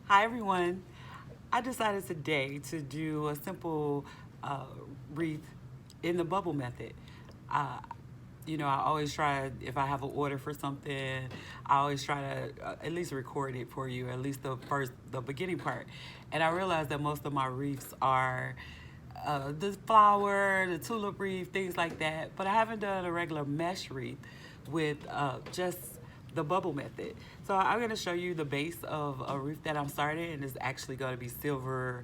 Hi everyone. I decided today to do a simple uh, wreath in the bubble method. Uh, I always try, if I have an order for something, I always try to at least record it for you, at least the beginning part. And I realized that most of my wreaths are the flower, the tulip wreath, things like that. But I haven't done a regular mesh wreath with just the bubble method. So I'm going to show you the base of a wreath that I'm starting, and it's actually going to be silver,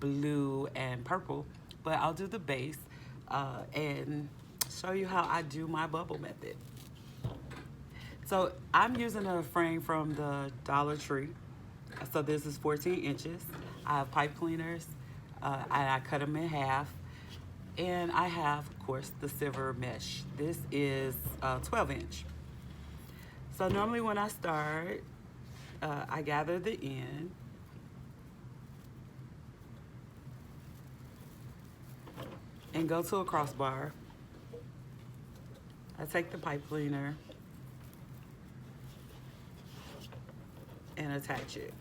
blue, and purple. But I'll do the base and show you how I do my bubble method. So I'm using a frame from the Dollar Tree. So this is 14 inches. I have pipe cleaners. I cut them in half. And I have, of course, the silver mesh. This is 12 inch. So normally when I start, I gather the end. And go to a crossbar. I take the pipe cleaner and attach it.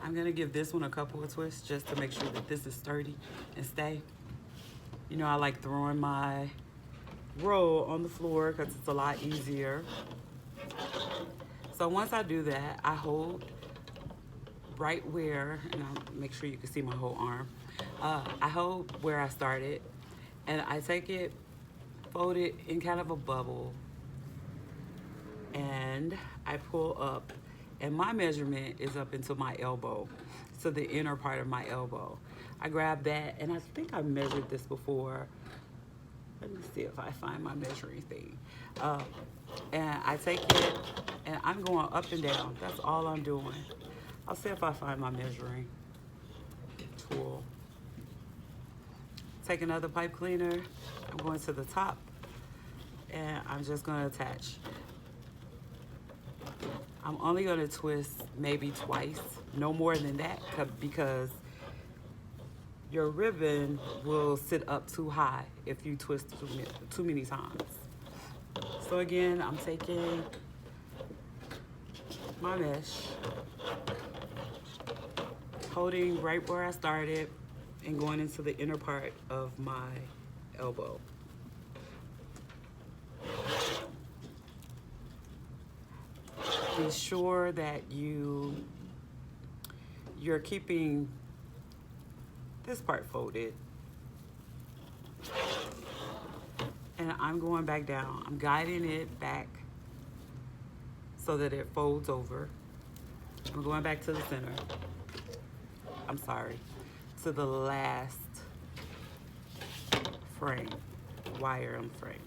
I'm gonna give this one a couple of twists just to make sure that this is sturdy and stay. You know, I like throwing my roll on the floor because it's a lot easier. So once I do that, I hold right where, and I'll make sure you can see my whole arm. I hold where I started, and I take it, fold it in kind of a bubble, and I pull up, and my measurement is up into my elbow, so the inner part of my elbow. I grab that, and I think I measured this before. Let me see if I find my measuring thing. And I take it, and I'm going up and down. That's all I'm doing. I'll see if I find my measuring tool. Take another pipe cleaner. I'm going to the top, and I'm just going to attach. I'm only going to twist maybe twice, no more than that, because your ribbon will sit up too high if you twist too many times. So again, I'm taking my mesh, holding right where I started, and going into the inner part of my elbow. Be sure that you're keeping this part folded. And I'm going back down. I'm guiding it back so that it folds over. I'm going back to the center. I'm sorry, to the last frame, wire on the frame.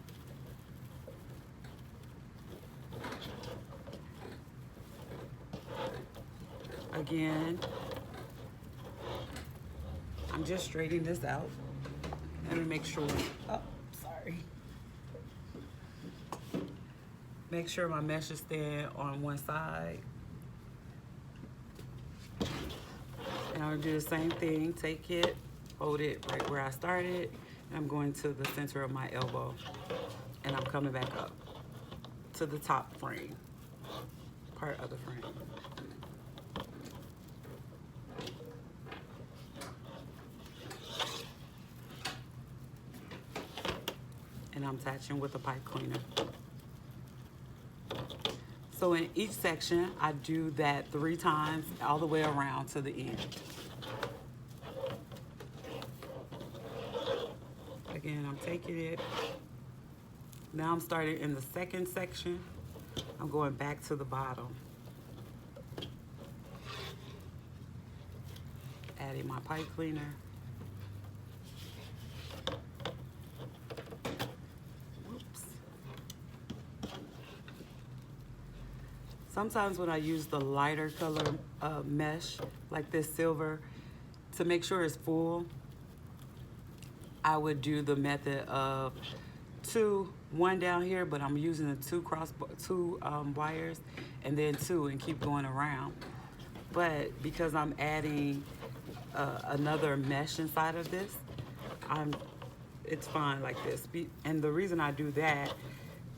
Again, I'm just straightening this out. Let me make sure, oh, sorry. Make sure my mesh is staying on one side. And I'm gonna do the same thing, take it, hold it right where I started, and I'm going to the center of my elbow. And I'm coming back up to the top frame, part of the frame. And I'm attaching with a pipe cleaner. So in each section, I do that 3 times all the way around to the end. Again, I'm taking it. Now I'm starting in the second section. I'm going back to the bottom. Adding my pipe cleaner. Sometimes when I use the lighter color mesh, like this silver, to make sure it's full, I would do the method of one down here, but I'm using the two wires, and then 2, and keep going around. But because I'm adding another mesh inside of this, it's fine like this. And the reason I do that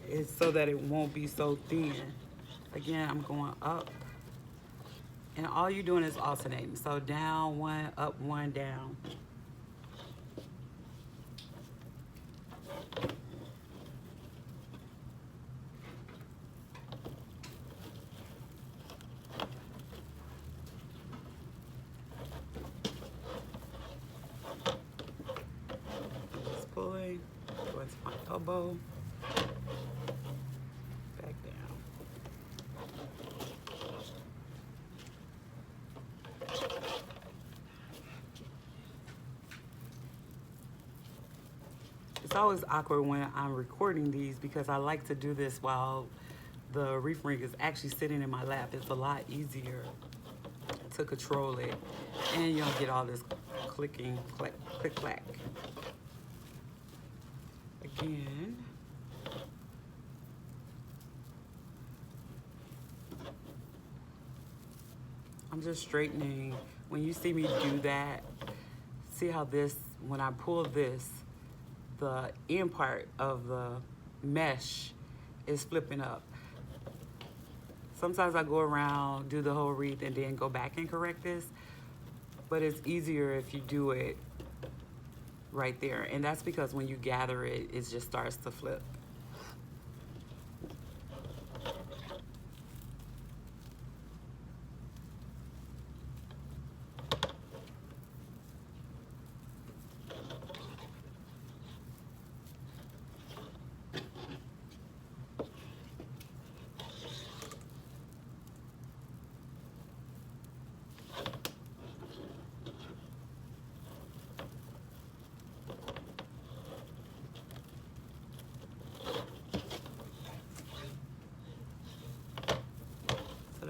is so that it won't be so thin. Again, I'm going up. And all you're doing is alternating. So down one, up one, down. Just pulling, go into my elbow, back down. It's always awkward when I'm recording these because I like to do this while the wreath ring is actually sitting in my lap. It's a lot easier to control it, and you don't get all this clicking, click, click, clack. Again. I'm just straightening. When you see me do that, see how this, when I pull this, the end part of the mesh is flipping up. Sometimes I go around, do the whole wreath, and then go back and correct this, but it's easier if you do it right there. And that's because when you gather it, it just starts to flip.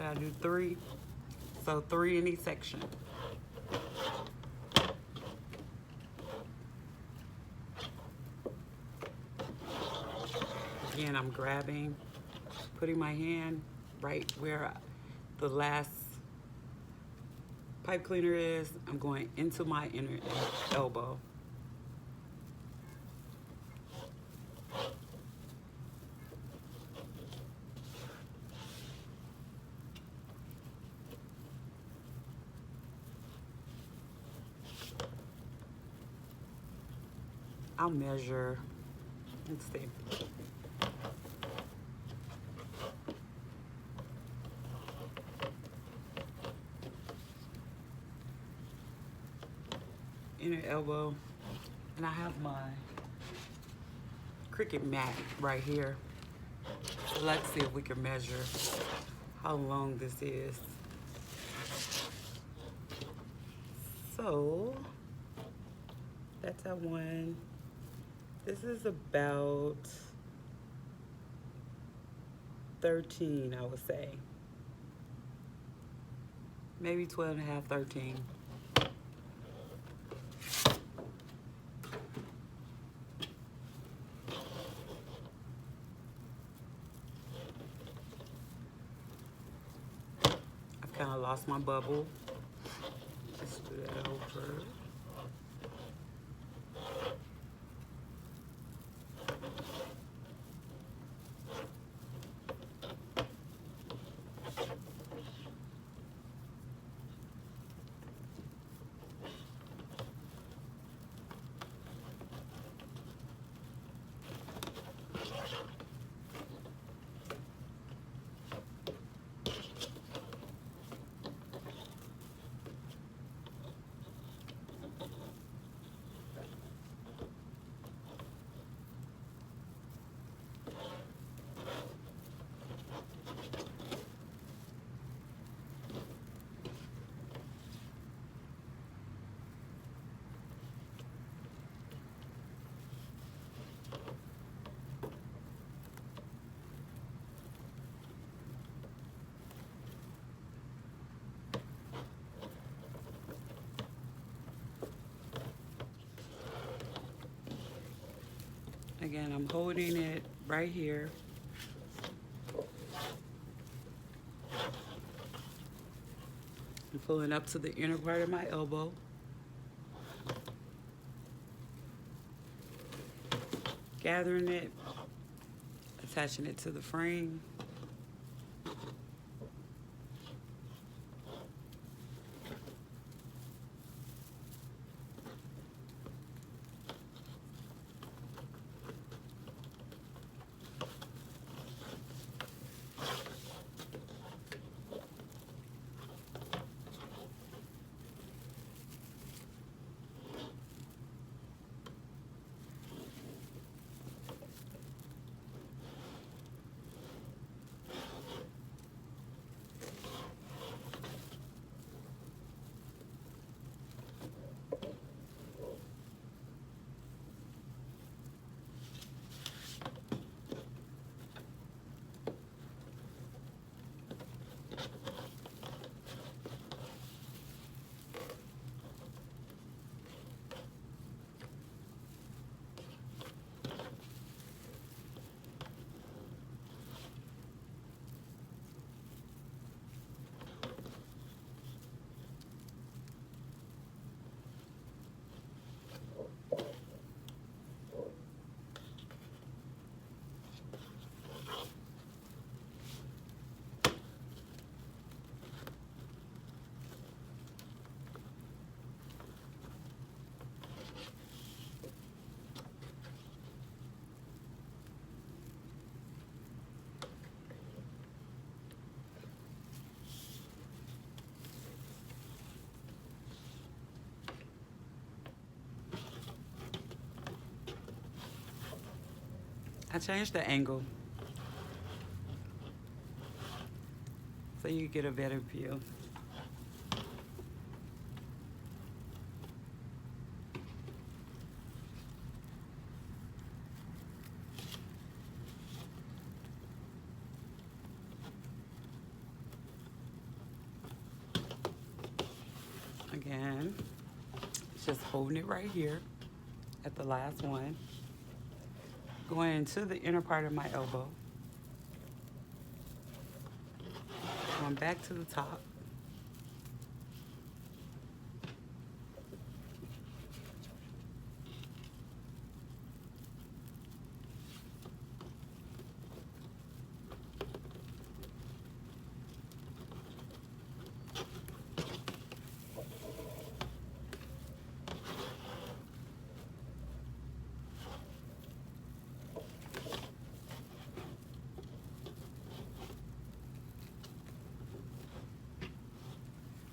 I do 3, so 3 in each section. Again, I'm grabbing, putting my hand right where the last pipe cleaner is. I'm going into my inner elbow. I'll measure, let's see. Inner elbow, and I have my Cricut mat right here. So let's see if we can measure how long this is. So that's at 1. This is about 13, I would say. Maybe 12 and a half, 13. I've kind of lost my bubble. Let's do that over. Again, I'm holding it right here. I'm pulling up to the inner part of my elbow. Gathering it, attaching it to the frame. I changed the angle so you get a better view. Again, just holding it right here at the last one. Going into the inner part of my elbow. Going back to the top.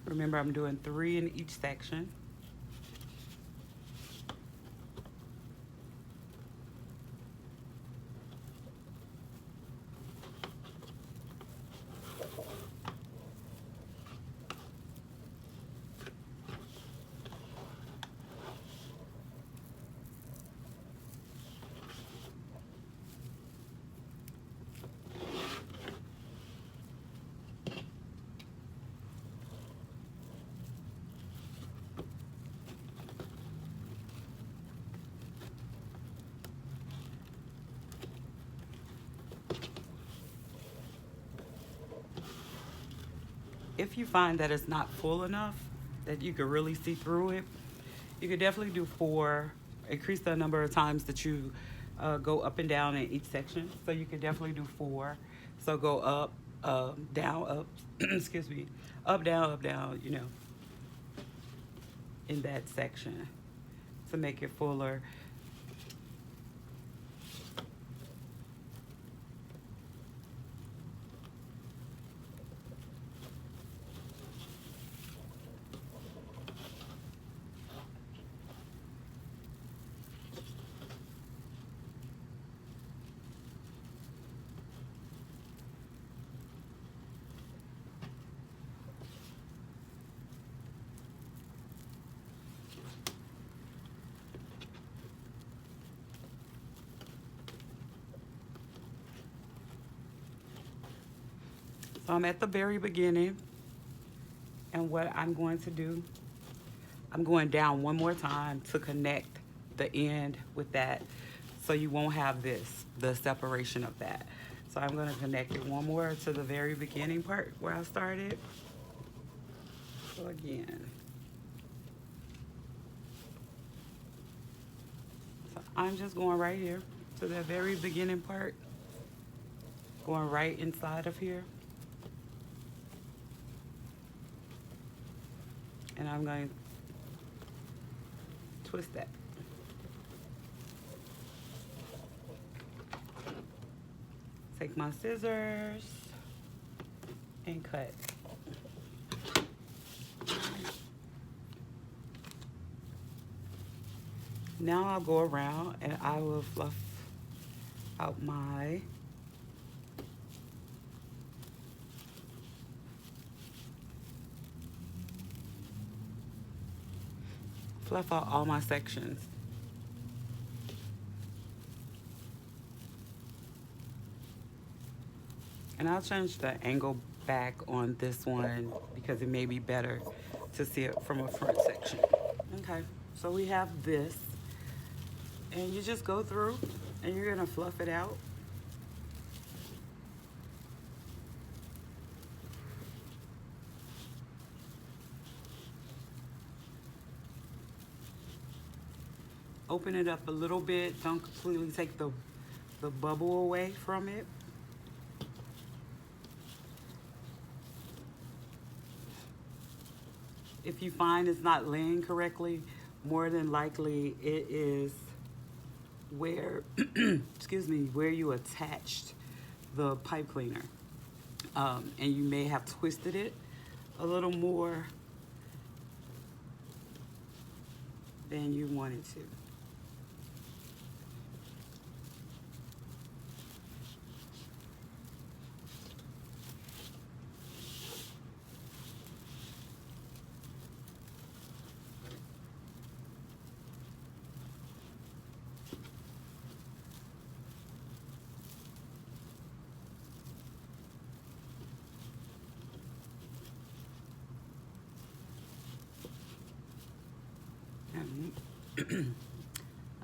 Remember, I'm doing 3 in each section. If you find that it's not full enough, that you can really see through it, you could definitely do 4. Increase the number of times that you go up and down in each section. So you could definitely do 4. So go up, down, up, excuse me, up, down, you know, in that section to make it fuller. So I'm at the very beginning, and what I'm going to do, I'm going down one more time to connect the end with that, so you won't have the separation of that. So I'm going to connect it one more to the very beginning part where I started. So again, so I'm just going right here to that very beginning part. going right inside of here. And I'm going to twist that. Take my scissors and cut. Now I'll go around and I will fluff out my all my sections. And I'll change the angle back on this one because it may be better to see it from a front section. Okay, so we have this. And you just go through and you're gonna fluff it out. Open it up a little bit. Don't completely take the bubble away from it. If you find it's not laying correctly, more than likely it is where, excuse me, where you attached the pipe cleaner. And you may have twisted it a little more than you wanted to.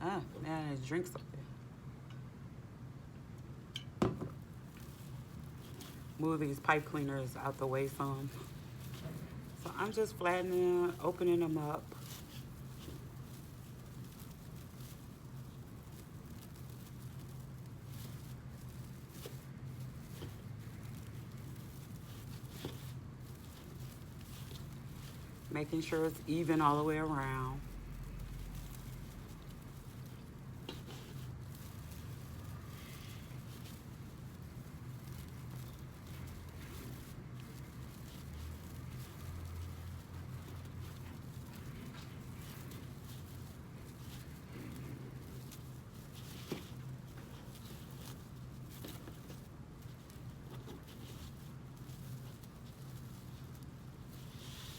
Ah, man, there's drinks up there. Move these pipe cleaners out the way some. So I'm just flattening, opening them up. Making sure it's even all the way around.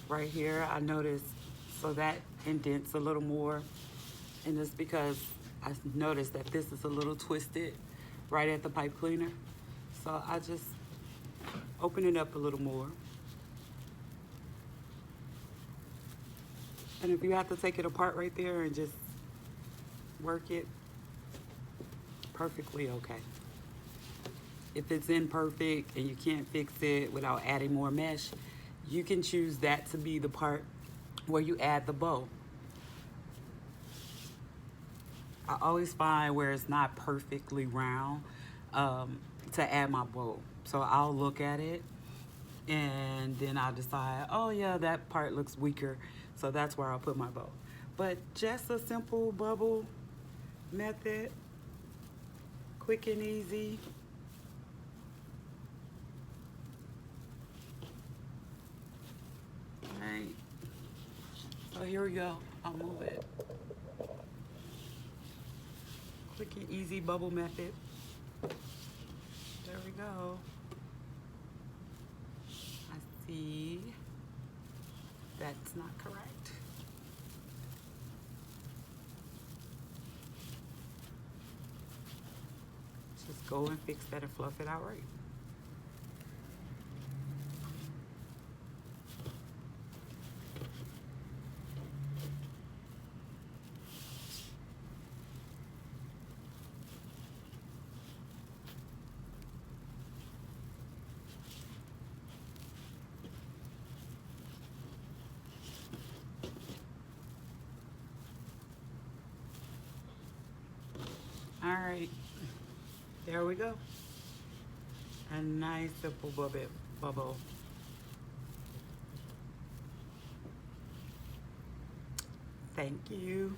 Right here, I noticed, so that indents a little more, and it's because I noticed that this is a little twisted right at the pipe cleaner. So I just open it up a little more. And if you have to take it apart right there and just work it, perfectly okay. If it's imperfect and you can't fix it without adding more mesh, you can choose that to be the part where you add the bow. I always find where it's not perfectly round to add my bow. So I'll look at it and then I'll decide, oh yeah, that part looks weaker, so that's where I'll put my bow. But just a simple bubble method, quick and easy. Right. So here we go. I'll move it. Quick and easy bubble method. There we go. I see that's not correct. Just go and fix that and fluff it out right. All right, there we go. A nice simple bubble. Thank you.